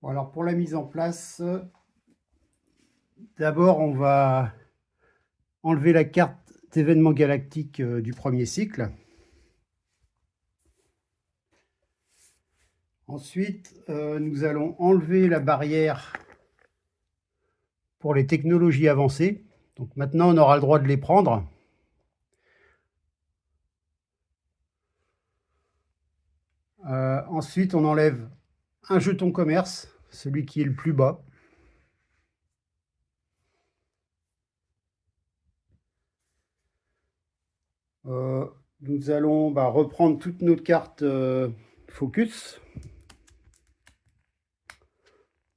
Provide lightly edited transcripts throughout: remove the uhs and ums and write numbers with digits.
Bon, alors pour la mise en place, d'abord on va enlever la carte d'événements galactiques du premier cycle. Ensuite, nous allons enlever la barrière pour les technologies avancées. Donc maintenant, on aura le droit de les prendre. Ensuite, on enlève un jeton commerce, celui qui est le plus bas. Nous allons reprendre toutes nos cartes focus,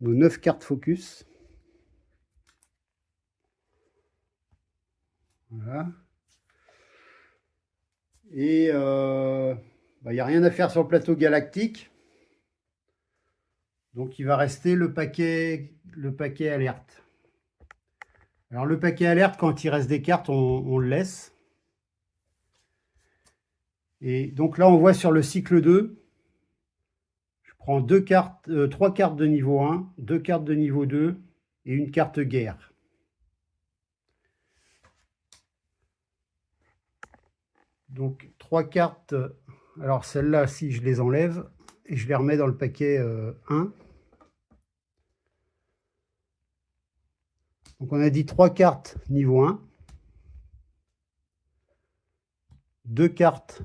nos 9 cartes focus. Voilà. Et il n'y a rien à faire sur le plateau galactique. Donc il va rester le paquet alerte. Alors le paquet alerte, quand il reste des cartes, on le laisse. Et donc là, on voit sur le cycle 2, je prends 3 cartes de niveau 1, 2 cartes de niveau 2 et une carte guerre. Donc 3 cartes, alors celles-là, si je les enlève, et je les remets dans le paquet 1. Donc on a dit 3 cartes niveau 1, 2 cartes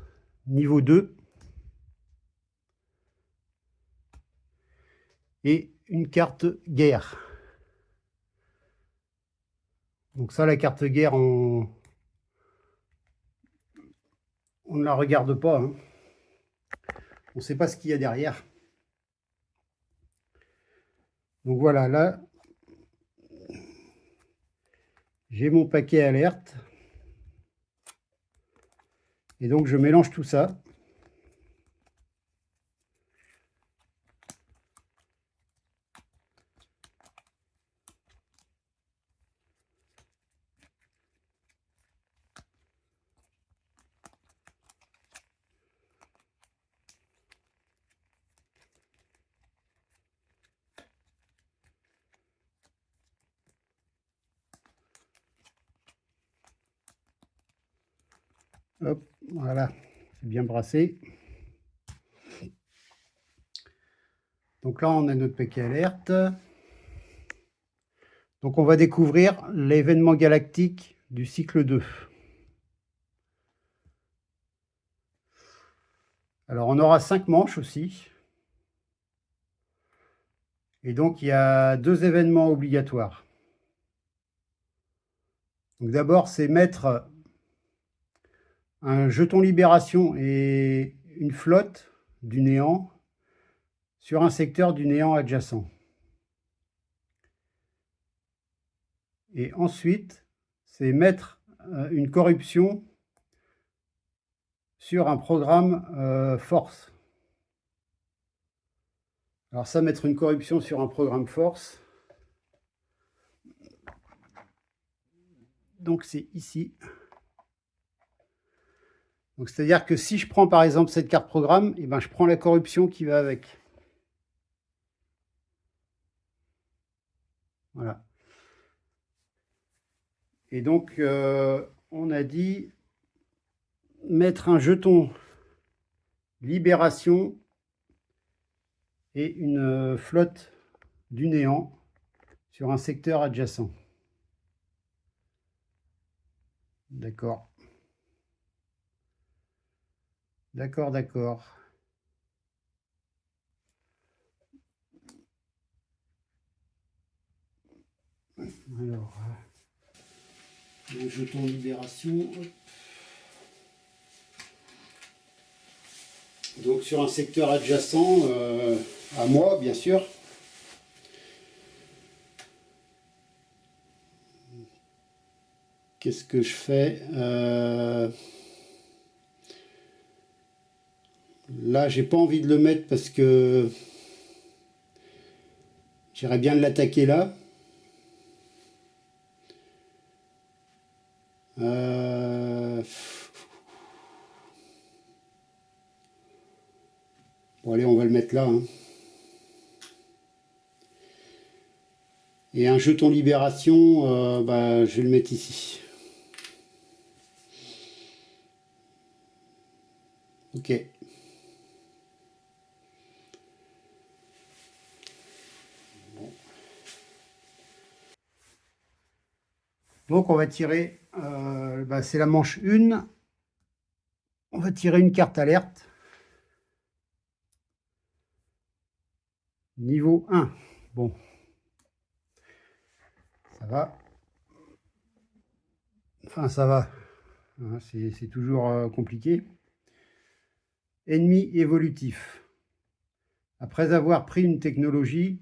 niveau 2 et une carte guerre. Donc ça, la carte guerre, on ne la regarde pas. Hein. On ne sait pas ce qu'il y a derrière. Donc voilà, là, j'ai mon paquet alerte. Et donc je mélange tout ça. Hop, voilà, c'est bien brassé. Donc là, on a notre paquet alerte. Donc on va découvrir l'événement galactique du cycle 2. Alors on aura 5 manches aussi. Et donc il y a 2 événements obligatoires. Donc d'abord, c'est mettre un jeton libération et une flotte du néant sur un secteur du néant adjacent. Et ensuite, c'est mettre une corruption sur un programme force. Alors ça, mettre une corruption sur un programme force, donc c'est ici. Donc c'est-à-dire que si je prends par exemple cette carte programme, et je prends la corruption qui va avec. Voilà. Et donc on a dit mettre un jeton libération et une flotte du néant sur un secteur adjacent. D'accord. D'accord, d'accord. Alors, le jeton libération. Donc sur un secteur adjacent à moi, bien sûr. Qu'est-ce que je fais Là, j'ai pas envie de le mettre parce que j'irais bien l'attaquer là. Bon, allez, on va le mettre là. Hein. Et un jeton libération, je vais le mettre ici. Ok. Donc on va tirer, c'est la manche 1. On va tirer une carte alerte. Niveau 1. Bon. Ça va. Enfin, ça va. Hein, c'est toujours compliqué. Ennemi évolutif. Après avoir pris une technologie,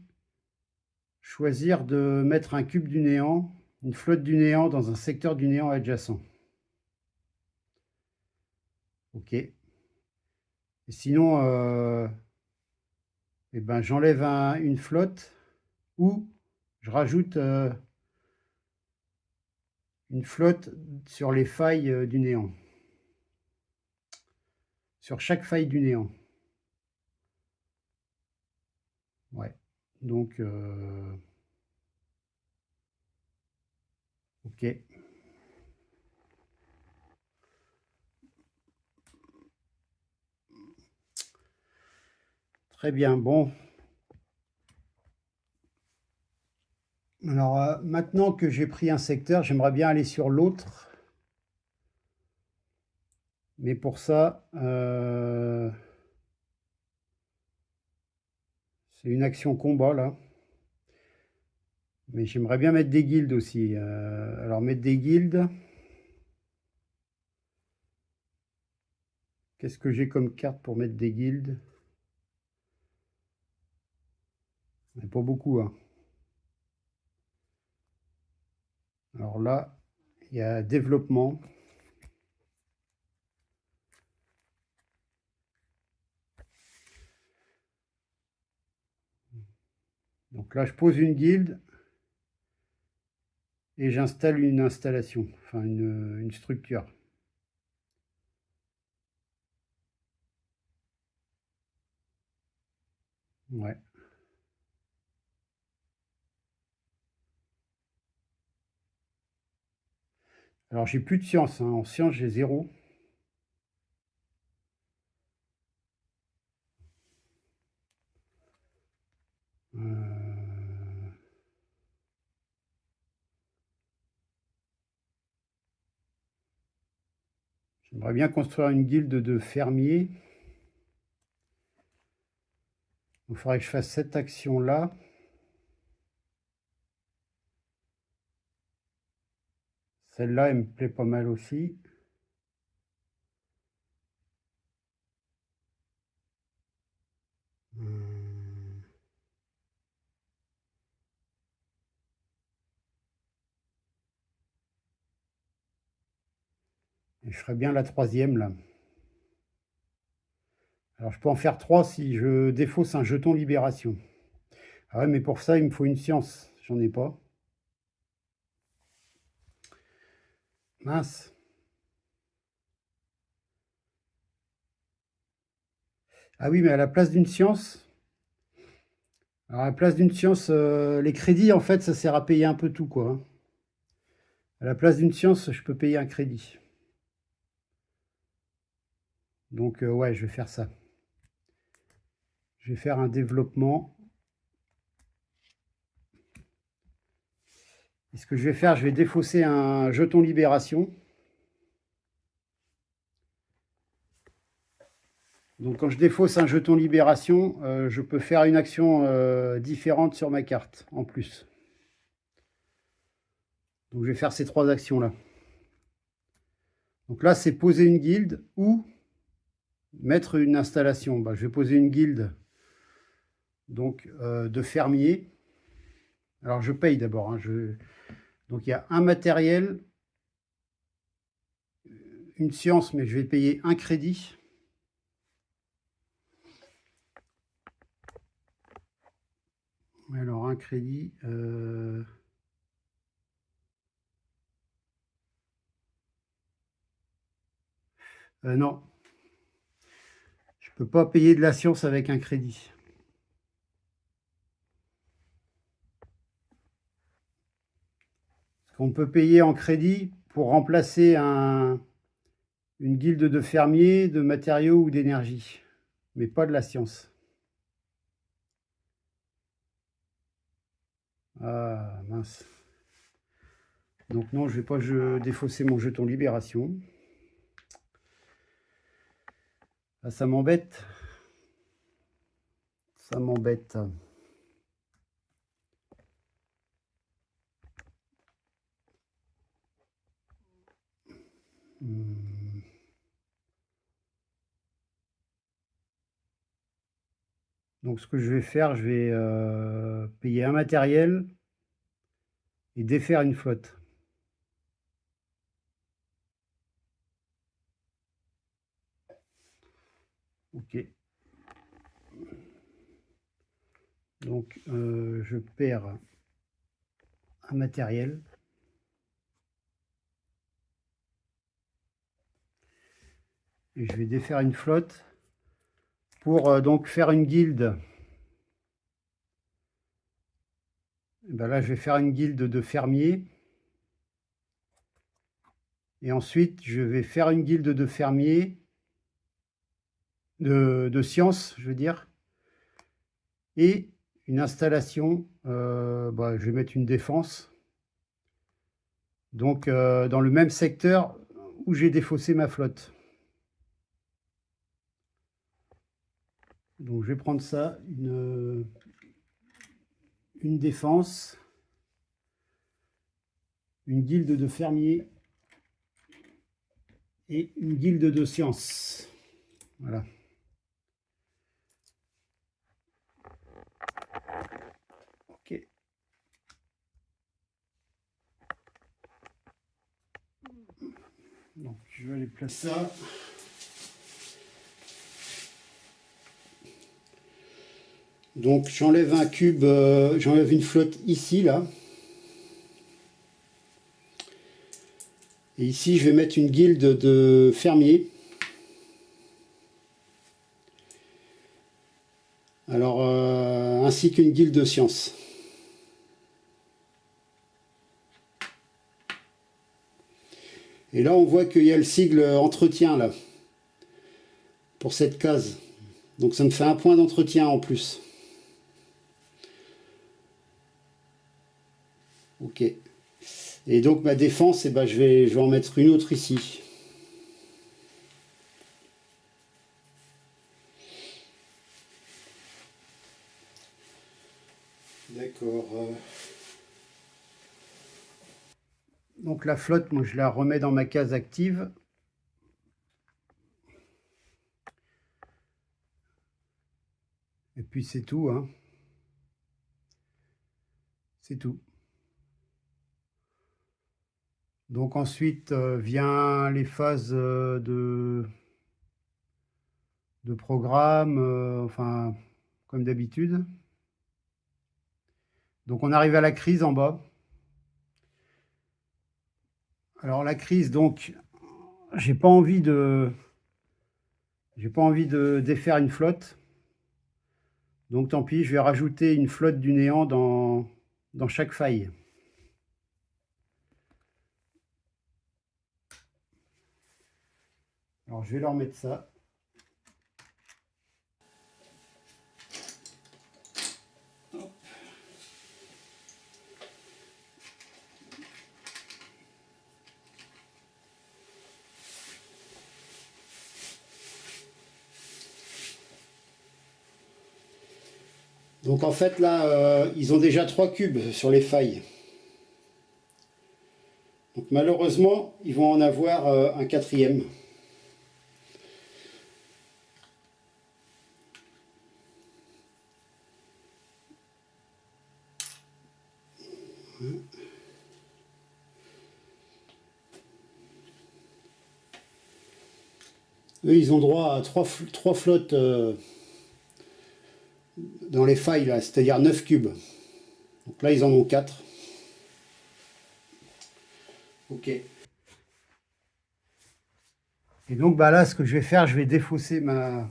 choisir de mettre un cube du néant, une flotte du néant dans un secteur du néant adjacent. Ok. Et sinon, j'enlève une flotte ou je rajoute une flotte sur les failles du néant. Sur chaque faille du néant. Ouais. Donc, ok. Très bien, bon. Alors, maintenant que j'ai pris un secteur, j'aimerais bien aller sur l'autre. Mais pour ça, c'est une action combat, là. Mais j'aimerais bien mettre des guildes aussi. Alors, mettre des guildes. Qu'est-ce que j'ai comme carte pour mettre des guildes? Pas beaucoup, hein. Alors là, il y a développement. Donc là, je pose une guilde et j'installe une installation, enfin une structure. Ouais. Alors j'ai plus de science, hein. En science j'ai 0. J'aimerais bien construire une guilde de fermiers. Il faudrait que je fasse cette action-là. Celle-là, elle me plaît pas mal aussi. Et je ferais bien la troisième, là. Alors, je peux en faire 3 si je défausse un jeton libération. Ah ouais, mais pour ça, il me faut une science. J'en ai pas. Mince. Ah oui, mais à la place d'une science... Alors, à la place d'une science, les crédits, en fait, ça sert à payer un peu tout, quoi, hein. À la place d'une science, je peux payer un crédit. Donc, ouais, je vais faire ça. Je vais faire un développement. Et ce que je vais faire, je vais défausser un jeton libération. Donc quand je défausse un jeton libération, je peux faire une action différente sur ma carte, en plus. Donc je vais faire ces 3 actions-là. Donc là, c'est poser une guilde ou mettre une installation. Je vais poser une guilde donc, de fermiers. Alors je paye d'abord, hein, donc il y a un matériel, une science, mais je vais payer un crédit. Alors un crédit... non, je ne peux pas payer de la science avec un crédit. qu'on peut payer en crédit pour remplacer une guilde de fermiers, de matériaux ou d'énergie, mais pas de la science. Ah mince. Donc non, je vais pas défausser mon jeton libération. Ah, ça m'embête. Ça m'embête. Donc ce que je vais faire, je vais payer un matériel et défaire une flotte. Ok. Donc je perds un matériel. Et je vais défaire une flotte pour donc faire une guilde. Et ben là, je vais faire une guilde de fermiers. Et ensuite, je vais faire une guilde de fermiers, de sciences, je veux dire. Et une installation, je vais mettre une défense. Donc, dans le même secteur où j'ai défaussé ma flotte. Donc, je vais prendre ça, une défense, une guilde de fermiers et une guilde de sciences. Voilà. Ok. Donc, je vais aller placer ça. Donc, j'enlève un cube, j'enlève une flotte ici, là. Et ici, je vais mettre une guilde de fermiers. Alors, ainsi qu'une guilde de sciences. Et là, on voit qu'il y a le sigle entretien, là, pour cette case. Donc, ça me fait un point d'entretien en plus. Ok. Et donc, ma défense, eh ben, je vais en mettre une autre ici. D'accord. Donc, la flotte, moi, je la remets dans ma case active. Et puis, c'est tout, hein. C'est tout. Donc ensuite vient les phases de programme, enfin comme d'habitude. Donc on arrive à la crise en bas. Alors la crise, donc j'ai pas envie de défaire une flotte. Donc tant pis, je vais rajouter une flotte du néant dans chaque faille. Alors je vais leur mettre ça. Donc en fait là, ils ont déjà 3 cubes sur les failles. Donc malheureusement, ils vont en avoir un 4e. Eux, ils ont droit à 3 flottes dans les failles, là, c'est-à-dire 9 cubes. Donc là, ils en ont 4. Ok. Et donc bah là, ce que je vais faire, je vais défausser ma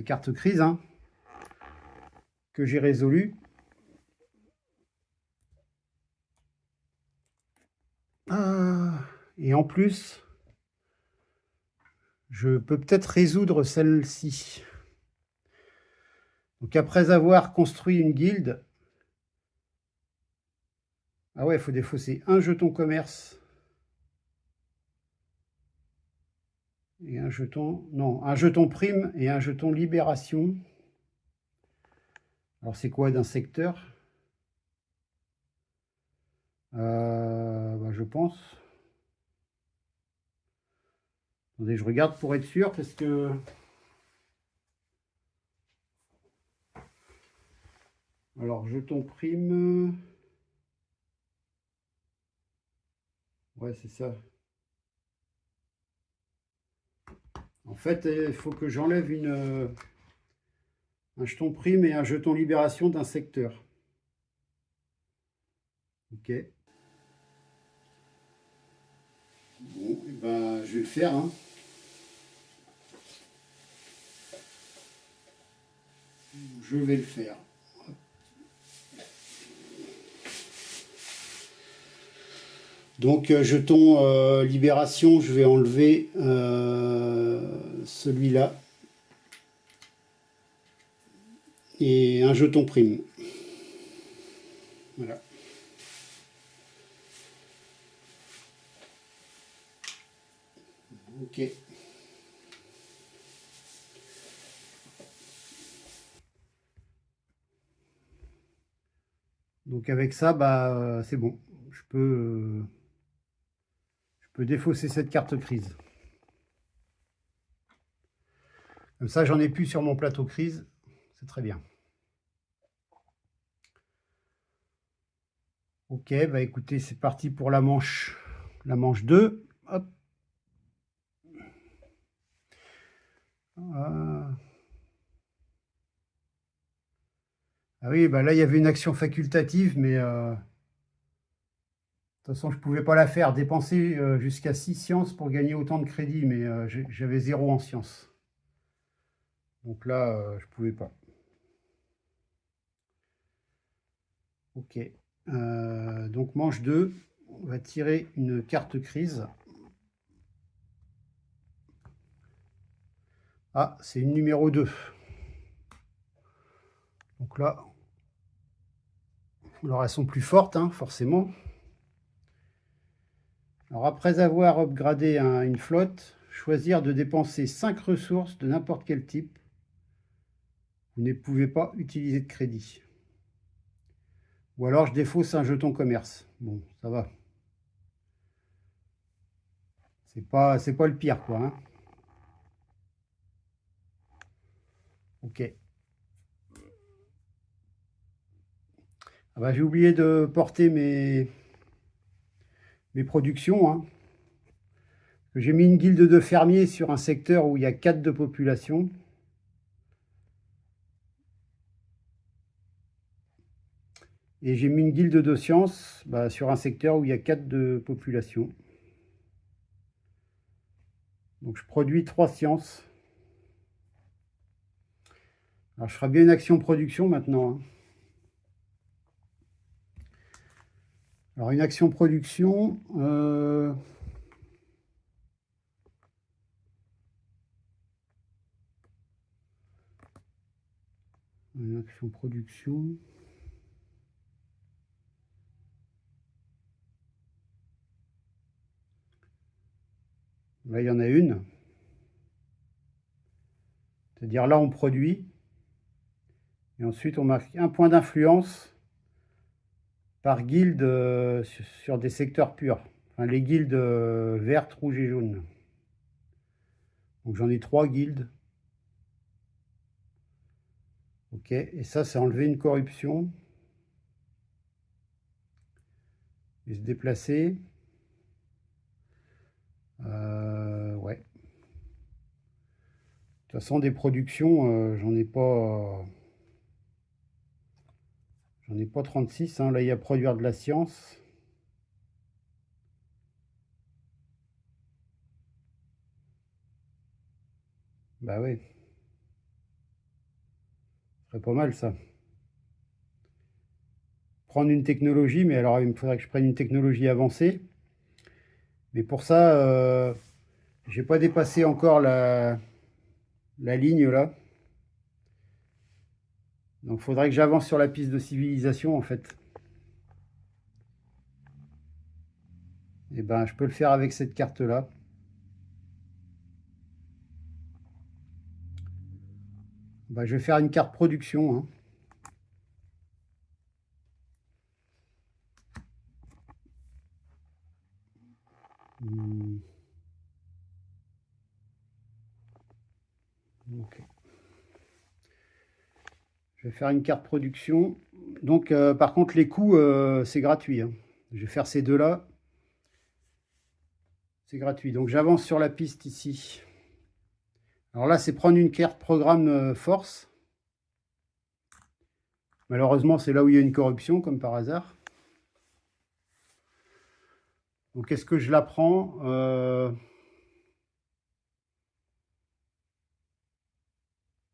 carte crise, hein, que j'ai résolue. en plus, je peux peut-être résoudre celle-ci. Donc après avoir construit une guilde, ah ouais, il faut défausser un jeton commerce et un jeton, non, un jeton prime et un jeton libération. Alors c'est quoi d'un secteur? Je pense. Attendez, je regarde pour être sûr parce que... Alors, jeton prime... Ouais, c'est ça. En fait, il faut que j'enlève un jeton prime et un jeton libération d'un secteur. Ok. Bon, et ben, je vais le faire. Hein. Je vais le faire. Donc, jeton libération, je vais enlever celui-là. Et un jeton prime. Voilà. Ok. Donc avec ça, c'est bon. Je peux défausser cette carte crise. Comme ça, j'en ai plus sur mon plateau crise. C'est très bien. Ok, bah écoutez, c'est parti pour la manche 2. Hop. Ah oui, bah là, il y avait une action facultative, mais de toute façon, je ne pouvais pas la faire. Dépenser jusqu'à 6 sciences pour gagner autant de crédit, mais j'avais 0 en sciences. Donc là, je ne pouvais pas. Ok. Donc manche 2, on va tirer une carte crise. Ah, c'est une numéro 2. Donc là, alors elles sont plus fortes, hein, forcément. Alors après avoir upgradé une flotte, choisir de dépenser 5 ressources de n'importe quel type. Vous ne pouvez pas utiliser de crédit. Ou alors je défausse un jeton commerce. Bon, ça va. C'est pas le pire, quoi. Hein. Ok. Ah bah, j'ai oublié de porter mes productions. Hein. J'ai mis une guilde de fermiers sur un secteur où il y a 4 de population. Et j'ai mis une guilde de sciences sur un secteur où il y a 4 de population. Donc je produis 3 sciences. Alors je ferai bien une action production maintenant. Hein. Alors une action production... Une action production... Là, il y en a une. C'est-à-dire là, on produit. Et ensuite, on marque un point d'influence par guilde sur des secteurs purs. Enfin, les guildes vertes, rouges et jaunes. Donc j'en ai 3 guildes. Ok, et ça, c'est enlever une corruption. Et se déplacer. Ouais. De toute façon, des productions, j'en ai pas... J'en ai pas 36. Hein. Là, il y a produire de la science. Bah oui. Ce serait pas mal, ça. Prendre une technologie, mais alors il me faudrait que je prenne une technologie avancée. Mais pour ça, j'ai pas dépassé encore la ligne là. Donc, il faudrait que j'avance sur la piste de civilisation, en fait. Et ben, je peux le faire avec cette carte-là. Ben, je vais faire une carte production, hein. Ok. Je vais faire une carte production. Donc, par contre, les coûts, c'est gratuit, hein. Je vais faire ces deux-là. C'est gratuit. Donc, j'avance sur la piste ici. Alors là, c'est prendre une carte programme force. Malheureusement, c'est là où il y a une corruption, comme par hasard. Donc, est-ce que je la prends?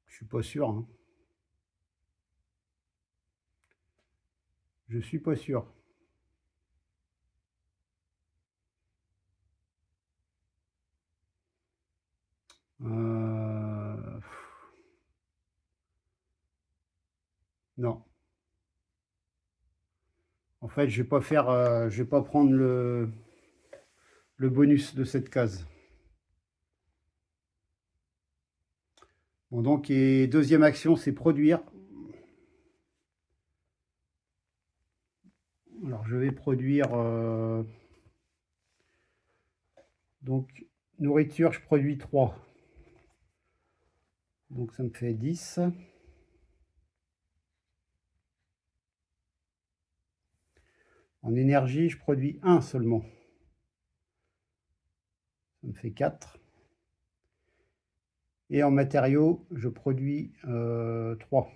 Je suis pas sûr, hein. Je suis pas sûr. Non. En fait, je vais pas faire, je vais pas prendre le bonus de cette case. Bon, donc, et deuxième action, c'est produire. Alors, je vais produire, donc, nourriture, je produis 3. Donc, ça me fait 10. En énergie, je produis 1 seulement. Ça me fait 4. Et en matériaux, je produis 3.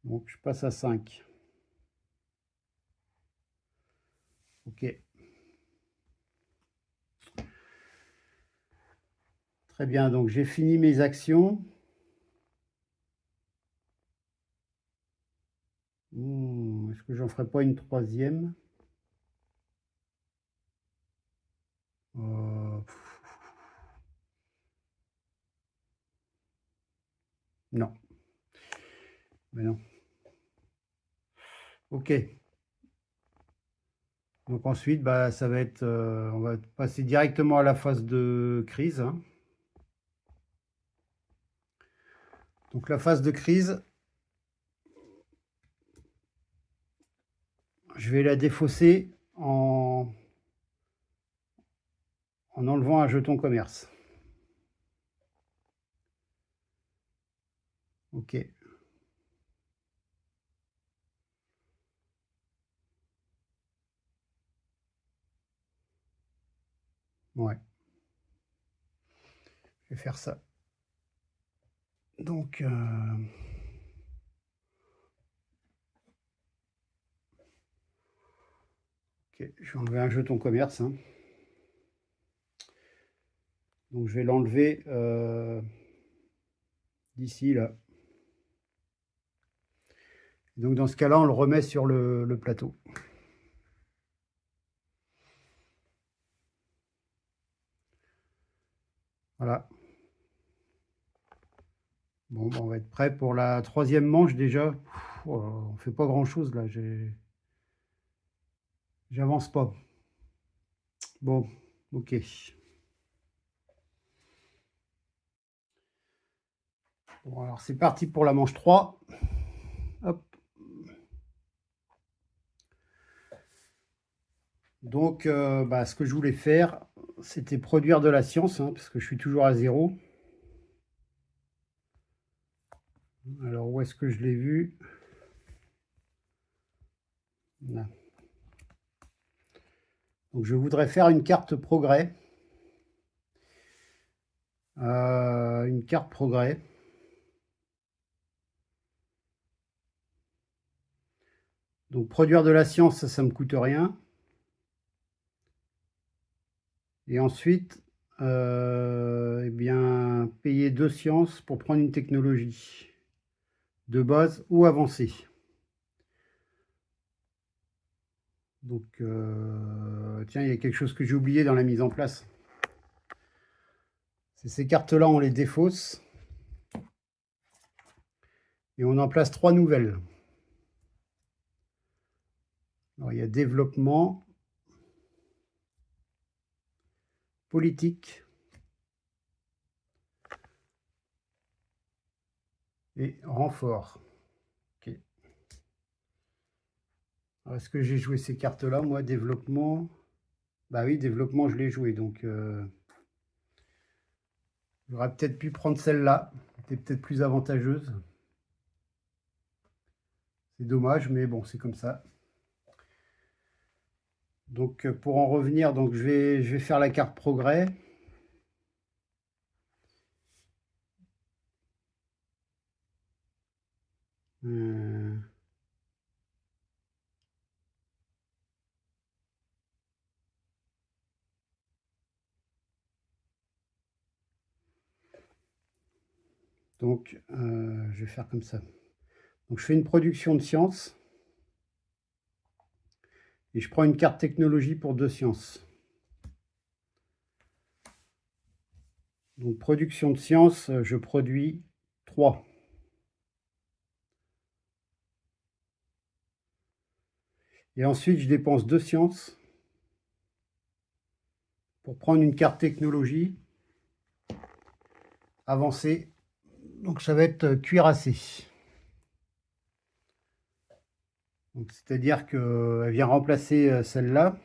Donc, je passe à 5. Ok. Très bien, donc j'ai fini mes actions. Est-ce que j'en ferai pas une troisième? Non. Mais non. Ok. Donc ensuite, bah, ça va être, on va passer directement à la phase de crise, hein. Donc la phase de crise, je vais la défausser en enlevant un jeton commerce. Ok. Ouais. Je vais faire ça. Donc, ok, je vais enlever un jeton commerce, hein. Donc je vais l'enlever d'ici là. Donc dans ce cas-là, on le remet sur le plateau. Voilà. Bon, on va être prêt pour la troisième manche déjà. On fait pas grand-chose là. J'avance pas. Bon, ok. Bon, alors c'est parti pour la manche 3. Hop. Donc, bah, ce que je voulais faire, c'était produire de la science, hein, parce que je suis toujours à 0. Alors, où est-ce que je l'ai vu? Là. Donc, je voudrais faire une carte progrès. Une carte progrès. Donc, produire de la science, ça me coûte rien. Et ensuite, eh bien, payer 2 sciences pour prendre une technologie de base ou avancée. Donc, tiens, il y a quelque chose que j'ai oublié dans la mise en place. C'est ces cartes-là, on les défausse. Et on en place 3 nouvelles. Alors, il y a développement, politique et renfort. Ok. Est-ce que j'ai joué ces cartes-là, moi? Développement. Bah oui, développement, je l'ai joué. Donc, j'aurais peut-être pu prendre celle-là. C'était peut-être plus avantageuse. C'est dommage, mais bon, c'est comme ça. Donc, pour en revenir, donc, je vais faire la carte progrès. Donc, je vais faire comme ça. Donc, je fais une production de sciences. Et je prends une carte technologie pour 2 sciences. Donc, production de sciences, je produis 3. Et ensuite, je dépense 2 sciences pour prendre une carte technologie avancée. Donc, ça va être cuirassé. C'est-à-dire qu'elle vient remplacer celle-là.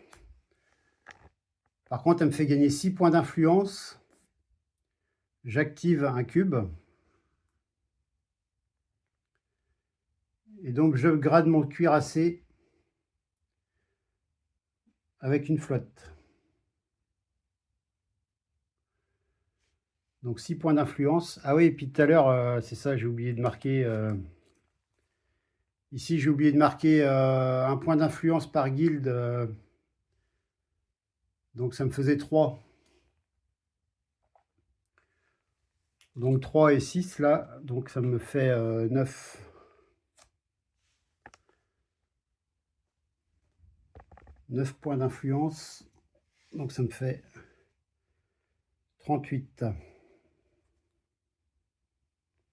Par contre, elle me fait gagner 6 points d'influence. J'active un cube. Et donc, je grade mon cuirassé avec une flotte. Donc 6 points d'influence. Ah oui, et puis tout à l'heure, c'est ça, j'ai oublié de marquer. Ici, j'ai oublié de marquer un point d'influence par guilde. Donc ça me faisait 3. Donc 3 et 6 là. Donc ça me fait 9. 9 points d'influence. Donc ça me fait 38.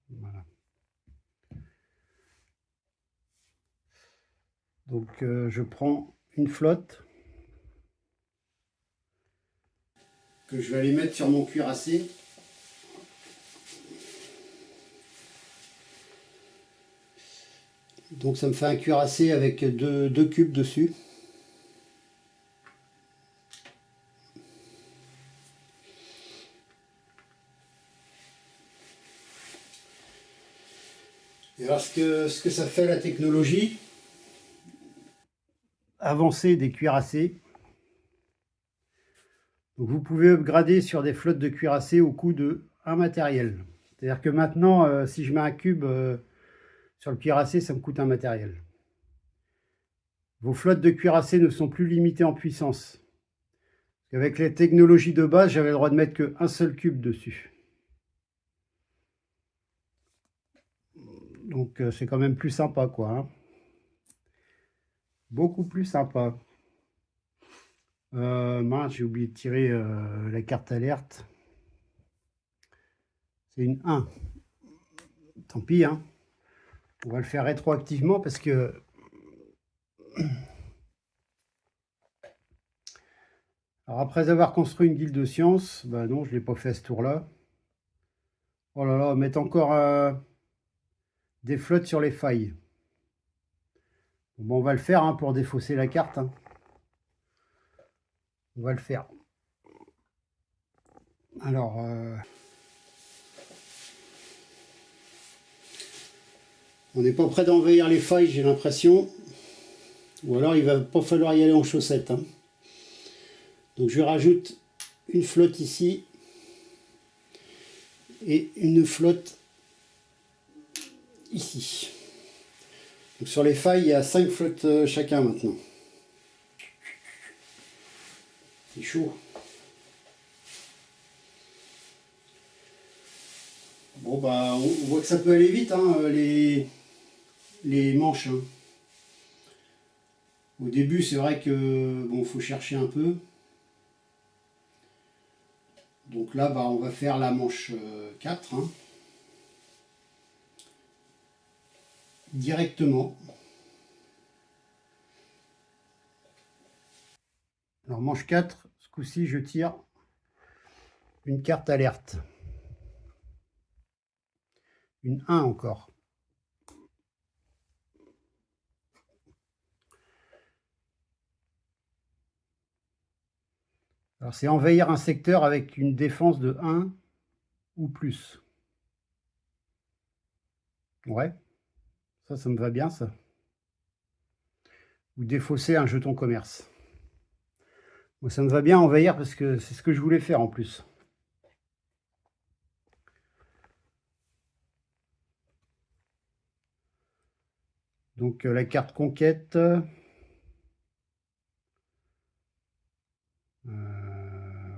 Voilà. Donc je prends une flotte que je vais aller mettre sur mon cuirassé. Donc ça me fait un cuirassé avec deux cubes dessus. Et alors ce que ça fait la technologie, avancer des cuirassés. Donc vous pouvez upgrader sur des flottes de cuirassés au coût de un matériel. C'est-à-dire que maintenant, si je mets un cube sur le cuirassé, ça me coûte un matériel. Vos flottes de cuirassés ne sont plus limitées en puissance. Avec les technologies de base, j'avais le droit de mettre qu'un seul cube dessus. Donc c'est quand même plus sympa, quoi. Hein. Beaucoup plus sympa. Mince, j'ai oublié de tirer la carte alerte. C'est une 1. Tant pis, hein. On va le faire rétroactivement parce que... Alors après avoir construit une guilde de sciences, bah non, je ne l'ai pas fait à ce tour-là. Oh là là, mettre encore des flottes sur les failles. Bon, on va le faire hein, pour défausser la carte. Hein. On va le faire. Alors... on n'est pas prêt d'envahir les failles, j'ai l'impression. Ou alors il va pas falloir y aller en chaussettes. Hein. Donc je rajoute une flotte ici. Et une flotte ici. Donc sur les failles, il y a 5 flottes chacun maintenant. C'est chaud. Bon bah on voit que ça peut aller vite hein, les manches. Hein. Au début, c'est vrai que bon, faut chercher un peu. Donc là, bah, on va faire la manche 4 hein, directement. Alors manche 4, ce coup-ci, je tire une carte alerte. Une 1 encore. Alors c'est envahir un secteur avec une défense de 1 ou plus. Ouais, ça me va bien ça. Ou défausser un jeton commerce. Moi, ça me va bien envahir parce que c'est ce que je voulais faire en plus. Donc la carte conquête.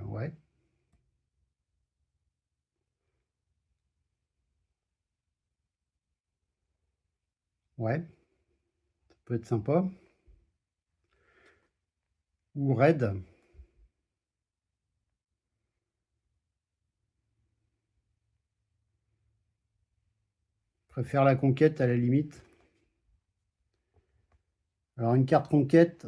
Ouais. Ouais. Ça peut être sympa. Ou raid. Je préfère la conquête à la limite. Alors une carte conquête.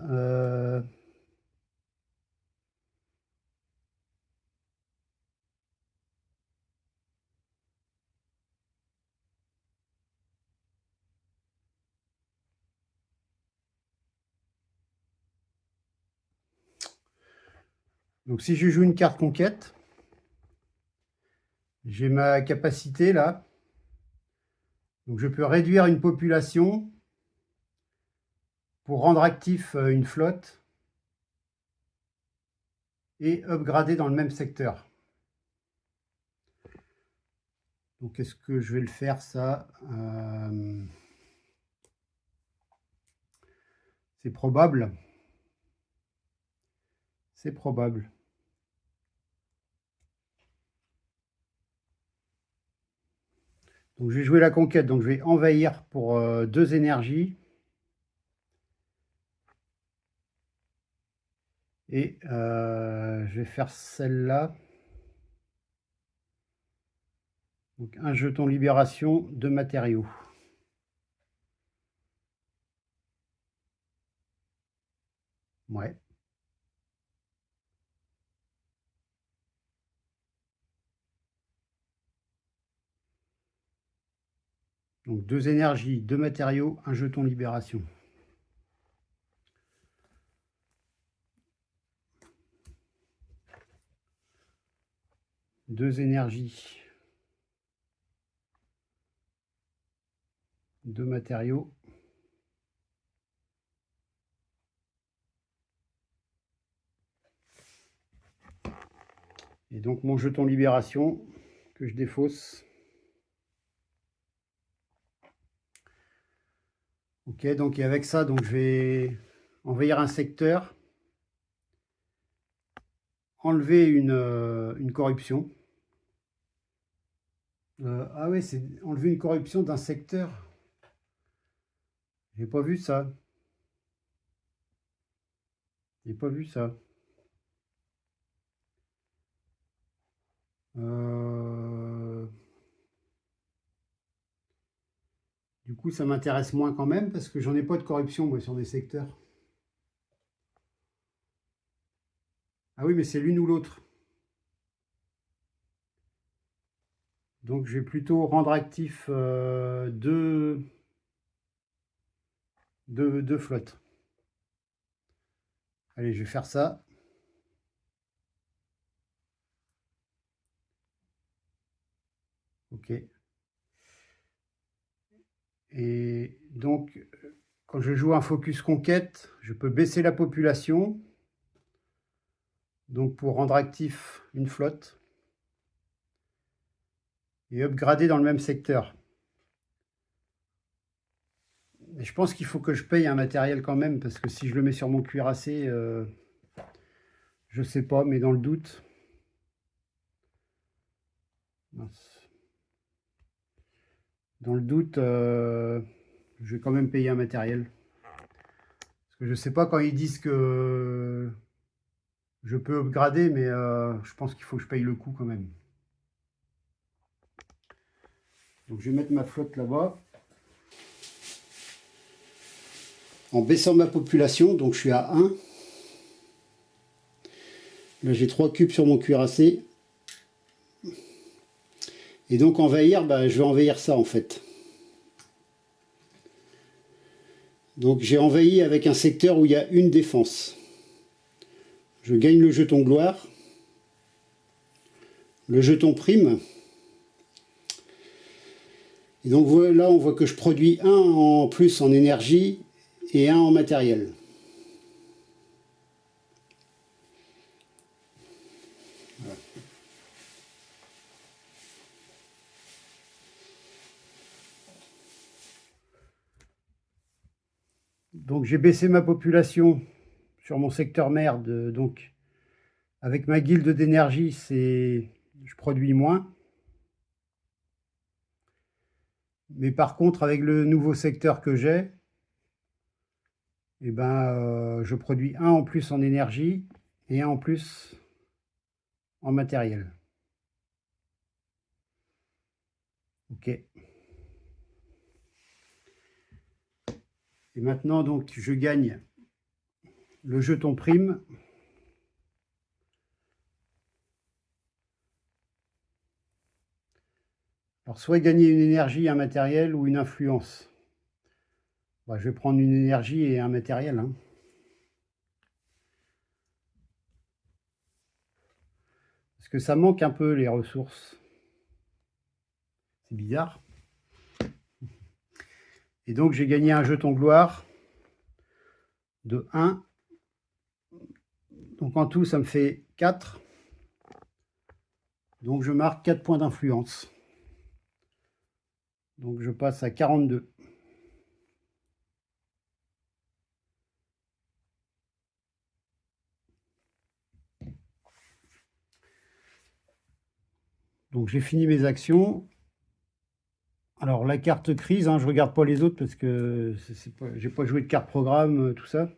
Donc si je joue une carte conquête, j'ai ma capacité là. Donc je peux réduire une population pour rendre actif une flotte et upgrader dans le même secteur. Donc est-ce que je vais le faire ça C'est probable. C'est probable. Donc je vais jouer la conquête, donc je vais envahir pour 2 énergies. Et je vais faire celle-là. Donc un jeton libération de matériaux. Ouais. Donc 2 énergies, 2 matériaux, un jeton libération. Deux énergies, 2 matériaux. Et donc mon jeton libération que je défausse. Ok, donc et avec ça, donc je vais envahir un secteur, enlever une corruption. Ah ouais, c'est enlever une corruption d'un secteur. J'ai pas vu ça. J'ai pas vu ça. Du coup, ça m'intéresse moins quand même parce que j'en ai pas de corruption moi sur des secteurs. Ah oui, mais c'est l'une ou l'autre. Donc je vais plutôt rendre actif deux flottes. Allez, je vais faire ça. Ok. Et donc, quand je joue un focus conquête, je peux baisser la population. Donc pour rendre actif une flotte. Et upgrader dans le même secteur. Mais je pense qu'il faut que je paye un matériel quand même, parce que si je le mets sur mon cuirassé, je sais pas, mais dans le doute. Mince. Dans le doute, je vais quand même payer un matériel. Parce que je sais pas quand ils disent que je peux upgrader, mais je pense qu'il faut que je paye le coup quand même. Donc je vais mettre ma flotte là-bas. En baissant ma population, donc je suis à 1. Là j'ai 3 cubes sur mon cuirassé. Et donc envahir, bah, je vais envahir ça en fait. Donc j'ai envahi avec un secteur où il y a une défense. Je gagne le jeton gloire. Le jeton prime. Et donc là on voit que je produis 1 en plus en énergie et 1 en matériel. Voilà. Donc j'ai baissé ma population sur mon secteur mère, donc avec ma guilde d'énergie, je produis moins. Mais par contre, avec le nouveau secteur que j'ai, eh ben, je produis 1 en plus en énergie et 1 en plus en matériel. Ok. Et maintenant, donc, je gagne le jeton prime. Alors, soit gagner une énergie, un matériel ou une influence. Bah, je vais prendre une énergie et un matériel. Hein. Parce que ça manque un peu les ressources. C'est bizarre. Et donc, j'ai gagné un jeton gloire de 1. Donc, en tout, ça me fait 4. Donc, je marque 4 points d'influence. Donc, je passe à 42. Donc, j'ai fini mes actions. Alors, la carte crise, hein, je ne regarde pas les autres parce que je n'ai pas joué de carte programme, tout ça.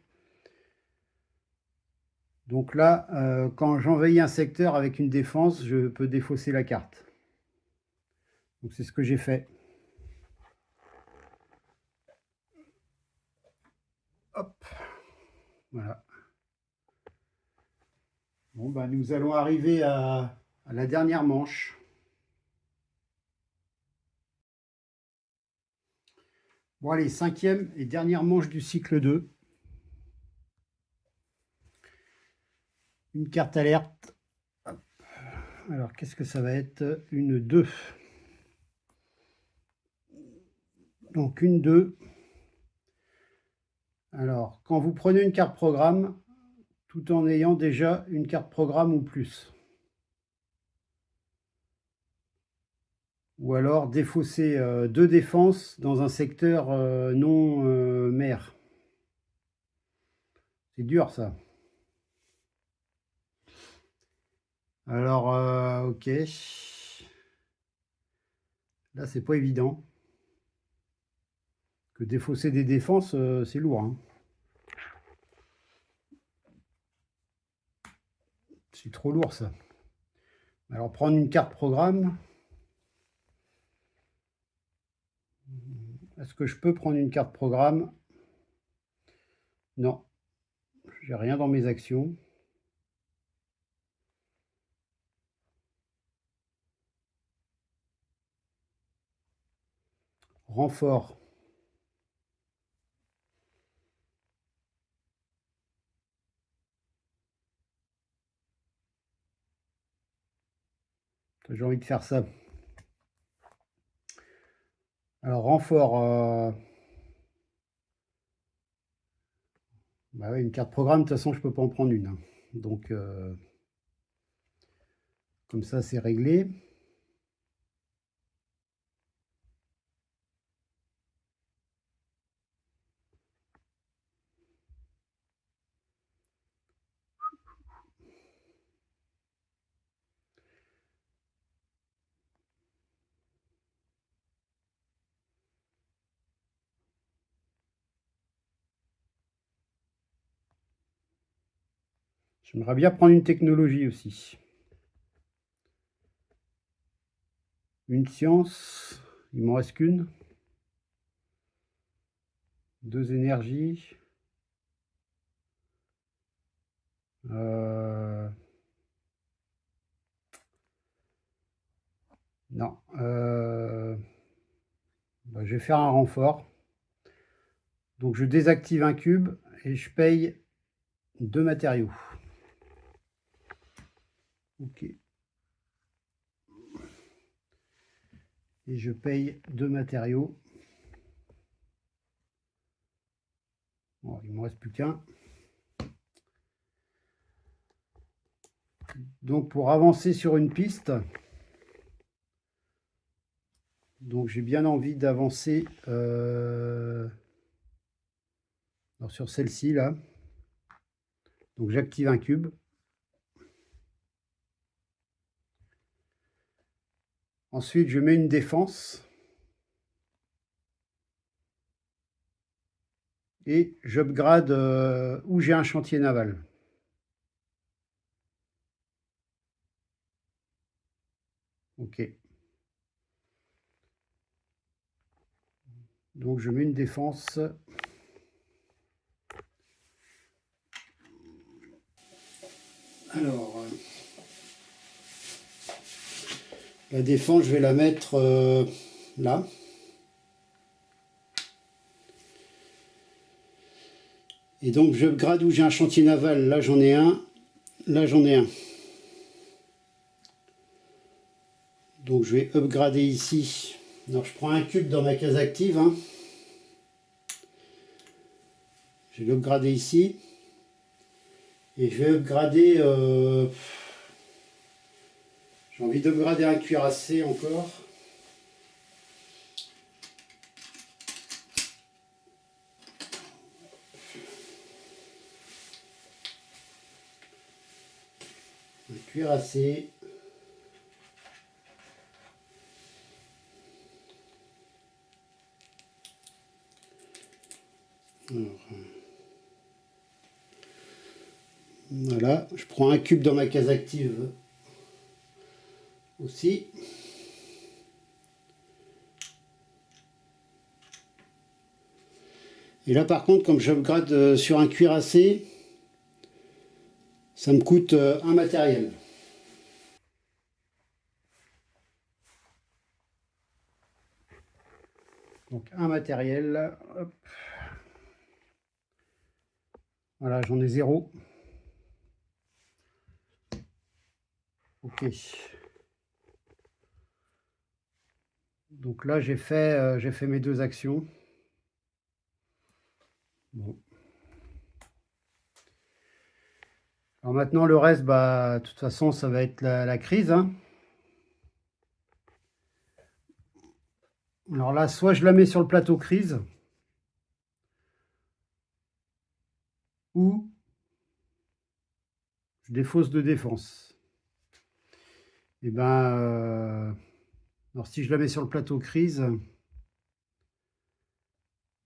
Donc là, quand j'envahis un secteur avec une défense, je peux défausser la carte. Donc c'est ce que j'ai fait. Hop, voilà. Bon, bah, nous allons arriver à la dernière manche. Bon, allez, 5e et dernière manche du cycle 2. Une carte alerte. Hop. Alors, qu'est-ce que ça va être? Une 2. Donc, une 2. Alors, quand vous prenez une carte programme, tout en ayant déjà une carte programme ou plus. Ou alors défausser 2 défenses dans un secteur non mer. C'est dur ça. Alors, ok. Là, c'est pas évident. Que défausser des défenses, c'est lourd. Hein. C'est trop lourd ça. Alors, prendre une carte programme. Est-ce que je peux prendre une carte programme? Non. J'ai rien dans mes actions. Renfort. J'ai envie de faire ça. Alors, renfort. Bah ouais, une carte programme, de toute façon, je peux pas en prendre une. Hein. Donc, comme ça, c'est réglé. J'aimerais bien prendre une technologie aussi. Une science, il m'en reste qu'une. 2 énergies. Non. Bah, je vais faire un renfort. Donc je désactive un cube et je paye 2 matériaux. Ok. Et je paye 2 matériaux. Bon, il ne me reste plus qu'un. Donc pour avancer sur une piste, donc j'ai bien envie d'avancer sur celle-ci là. Donc j'active un cube. Ensuite je mets une défense. Et j'upgrade où j'ai un chantier naval. Ok. Donc je mets une défense. Alors, la défense, je vais la mettre là. Et donc j'upgrade où j'ai un chantier naval. Là j'en ai un. Là j'en ai un. Donc je vais upgrader ici. Alors je prends un cube dans ma case active. Hein. Je vais l'upgrader ici. Et je vais upgrader... j'ai envie d'upgrader un cuirassé encore. Un cuirassé. Alors, voilà, je prends un cube dans ma case active aussi. Et là par contre, comme j'upgrade sur un cuirassé, ça me coûte un matériel. Donc un matériel, hop. Voilà, j'en ai 0. Ok. Donc là, j'ai fait mes 2 actions. Bon. Alors maintenant, le reste, bah, de toute façon, ça va être la crise. Hein. Alors là, soit je la mets sur le plateau crise, ou je défausse de défense. Et ben, alors si je la mets sur le plateau crise,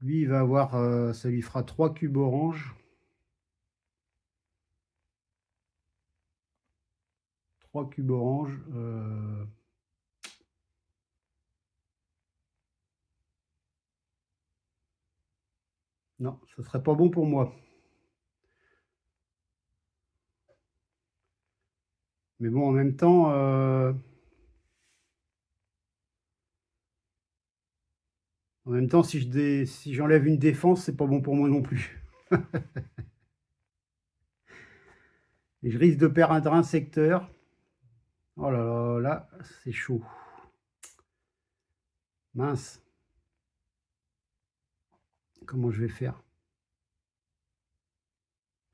lui, il va avoir, ça lui fera 3 cubes orange. 3 cubes orange. Non, ça serait pas bon pour moi. Mais bon, en même temps, si j'enlève une défense, c'est pas bon pour moi non plus. Et je risque de perdre un secteur. Oh là là, là, c'est chaud. Mince. Comment je vais faire?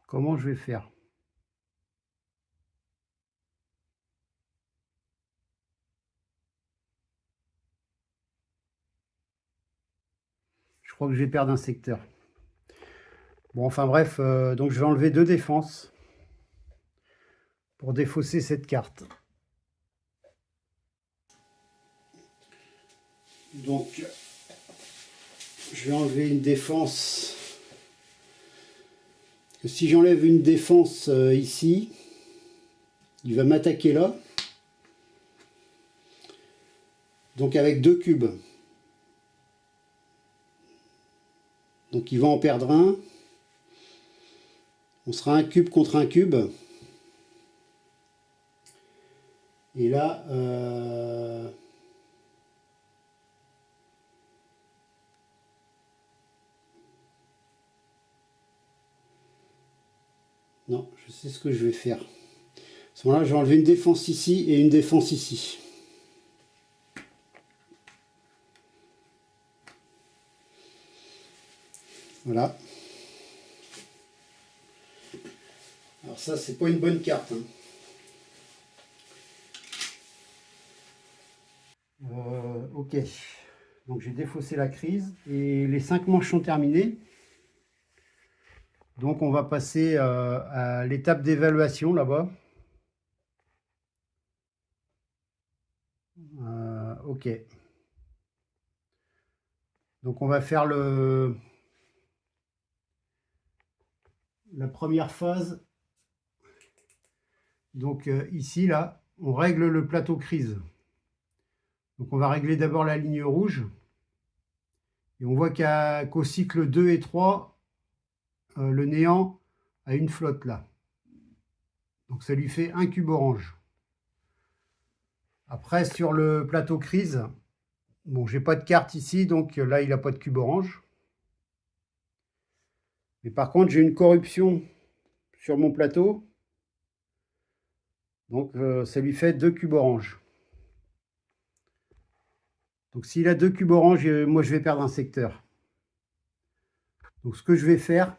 Comment je vais faire? Je crois que je vais perdre un secteur. Bon, enfin bref, donc je vais enlever 2 défenses pour défausser cette carte. Donc, je vais enlever une défense que si j'enlève une défense ici, il va m'attaquer là. Donc avec 2 cubes. Donc il va en perdre un. On sera un cube contre un cube. Et là, non, je sais ce que je vais faire. À ce moment-là, je vais enlever une défense ici et une défense ici. Voilà. Alors ça, c'est pas une bonne carte. Ok. Donc j'ai défaussé la crise et les 5 manches sont terminées. Donc on va passer à l'étape d'évaluation là-bas. Ok. Donc on va faire la première phase. Donc ici, là, on règle le plateau crise. Donc on va régler d'abord la ligne rouge. Et on voit qu'au cycle 2 et 3, le néant a une flotte là. Donc ça lui fait un cube orange. Après, sur le plateau crise, bon, j'ai pas de carte ici, donc là, il n'a pas de cube orange. Mais par contre, j'ai une corruption sur mon plateau. Donc ça lui fait 2 cubes orange. Donc s'il a 2 cubes orange, moi je vais perdre un secteur. Donc ce que je vais faire,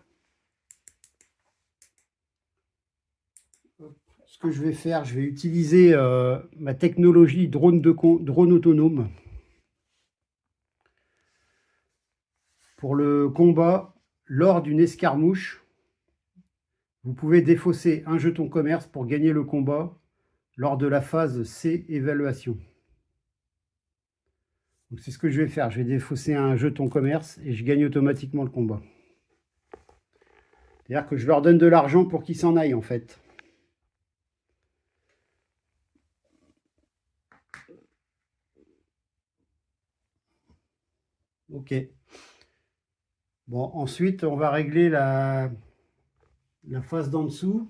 je vais utiliser ma technologie drone autonome pour le combat. Lors d'une escarmouche, vous pouvez défausser un jeton commerce pour gagner le combat lors de la phase C évaluation. Donc c'est ce que je vais faire, je vais défausser un jeton commerce et je gagne automatiquement le combat. C'est-à-dire que je leur donne de l'argent pour qu'ils s'en aillent en fait. Ok. Bon, ensuite, on va régler la face d'en dessous.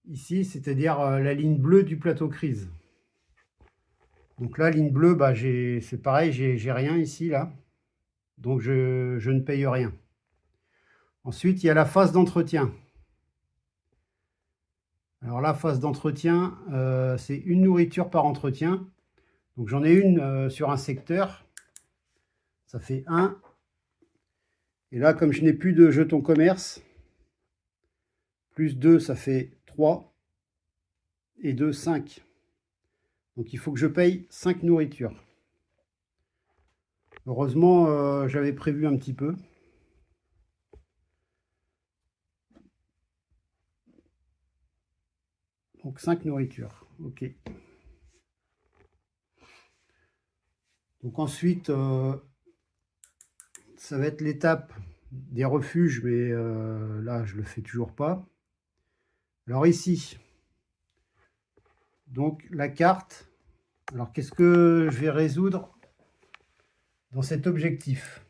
Ici, c'est-à-dire la ligne bleue du plateau crise. Donc là, ligne bleue, bah, c'est pareil, j'ai rien ici, là. Donc je ne paye rien. Ensuite, il y a la phase d'entretien. Alors la phase d'entretien, c'est une nourriture par entretien. Donc j'en ai une sur un secteur. Ça fait 1. Et là, comme je n'ai plus de jetons commerce, plus 2, ça fait 3. Et 2, 5. Donc il faut que je paye 5 nourritures. Heureusement, j'avais prévu un petit peu. Donc 5 nourritures. Ok. Donc ensuite, ça va être l'étape des refuges, mais là, je ne le fais toujours pas. Alors ici, donc la carte. Alors qu'est-ce que je vais résoudre dans cet objectif?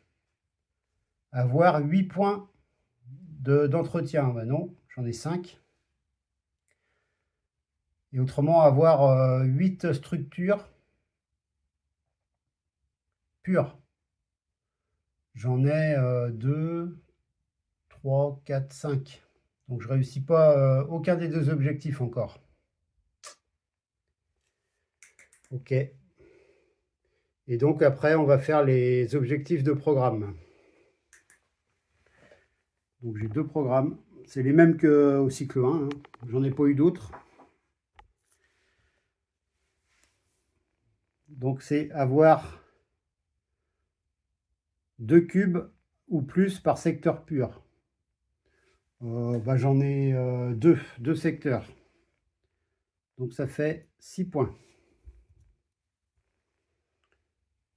Avoir 8 points d'entretien. Ben non, j'en ai 5. Et autrement, avoir 8 structures pures. J'en ai 2, 3, 4, 5. Donc je ne réussis pas aucun des 2 objectifs encore. Ok. Et donc après, on va faire les objectifs de programme. Donc j'ai 2 programmes. C'est les mêmes qu'au cycle 1. Hein. J'en ai pas eu d'autres. Donc c'est avoir 2 cubes ou plus par secteur pur. Bah, j'en ai 2 secteurs. Donc ça fait 6 points.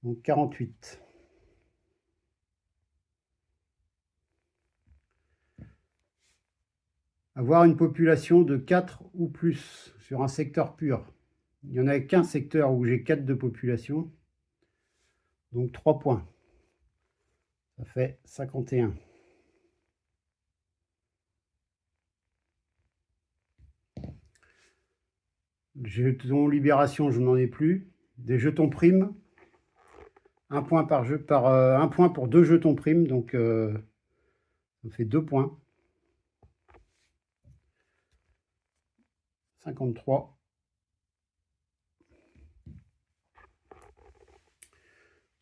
Donc 48. Avoir une population de 4 ou plus sur un secteur pur. Il n'y en a qu'un secteur où j'ai 4 de population. Donc 3 points. Ça fait 51. Jetons libération, je n'en ai plus. Des jetons primes. Un point par jeu, un point pour 2 jetons primes, donc ça fait 2 points. 53.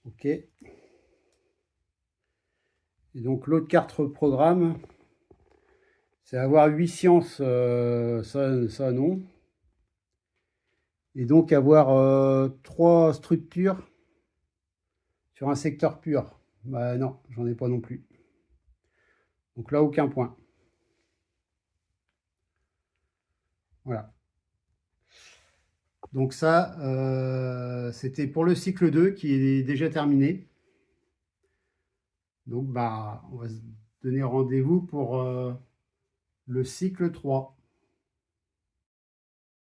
Ok. Et donc l'autre carte programme, c'est avoir 8 sciences, ça non. Et donc avoir 3 structures sur un secteur pur. Bah non, j'en ai pas non plus. Donc là, aucun point. Voilà. Donc ça, c'était pour le cycle 2 qui est déjà terminé. Donc bah, on va se donner rendez-vous pour le cycle 3.